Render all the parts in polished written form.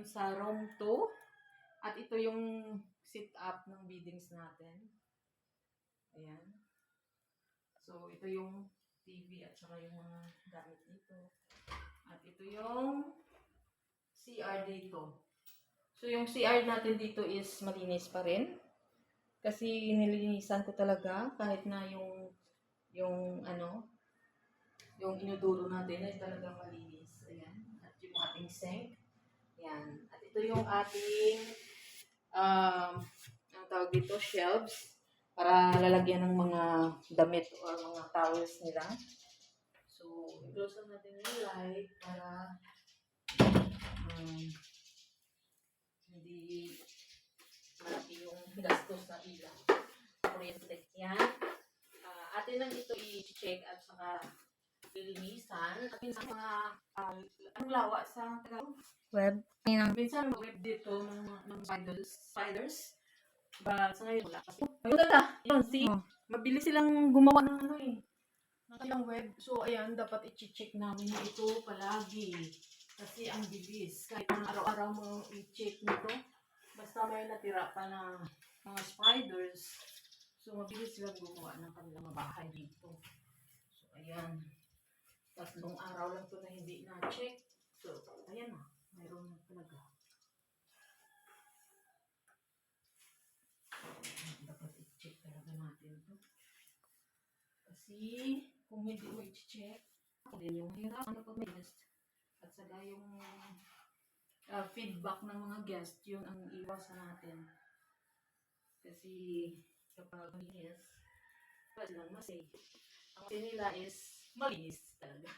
sa room 2. At ito yung sit up ng beddings natin. Ayan. So, ito yung TV at saka yung mga gamit dito. At ito yung CR dito. So, yung CR natin dito is malinis pa rin. Kasi nilinisan ko talaga kahit na yung inodoro natin ay talagang malinis. Ayan. At yung ating sink. Ayan. At ito yung ating ang tawag dito, shelves para lalagyan ng mga damit o mga towels nila. So, i-close lang natin yung light para hindi malaki yung gastos na ilaw. Kuryente. Yan. Atin lang ito i-check at saka lilinisan. At minsan mga anong lawa sa Tagalog? Web. Minsan web dito ng spiders. But sa ngayon wala kasi. Ayun na. Yun, see? Mabilis silang gumawa ng ng ilang web. So, ayan, dapat i-check namin ito palagi. Kasi ang bilis. Kahit na araw-araw mo i-check nito, basta may natira pa na mga spiders, so mabilis silang gumawa ng kanilang bahay dito. So, ayan. 3 araw lang ito na hindi na-check. So, ayan na. Mayroon na talaga. Dapat i-check talaga natin ito. Kasi, kung hindi mo i-check, ako din yung hirap. Ano pag may guest? At saka yung feedback ng mga guest, yun ang iwasan natin. Kasi, kapag malinis, wala lang masay. Ang kasi nila is malinis talaga.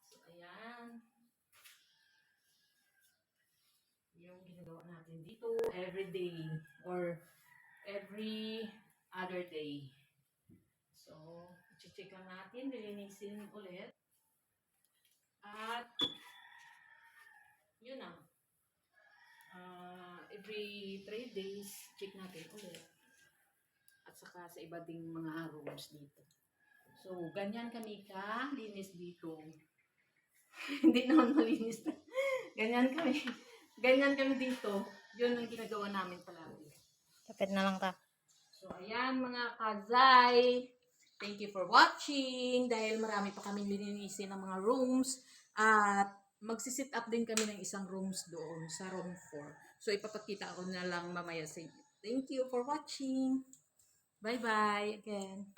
So, ayan. Yung ginagawa natin dito every day or every other day. So, i-check lang natin, lilinisin ulit. At, yun na. Every 3 days, check natin ulit. At saka sa iba ding mga rooms dito. So, ganyan kami linis dito. Hindi naman malinis na. Ganyan kami dito. Yun ang ginagawa namin palagi. Tapit na lang ta. So, ayan mga kazay. Thank you for watching. Dahil marami pa kaming lininisin ng mga rooms. At magsisit up din kami ng isang rooms doon sa room 4. So, ipapakita ko na lang mamaya sa inyo. Thank you for watching. Bye-bye again.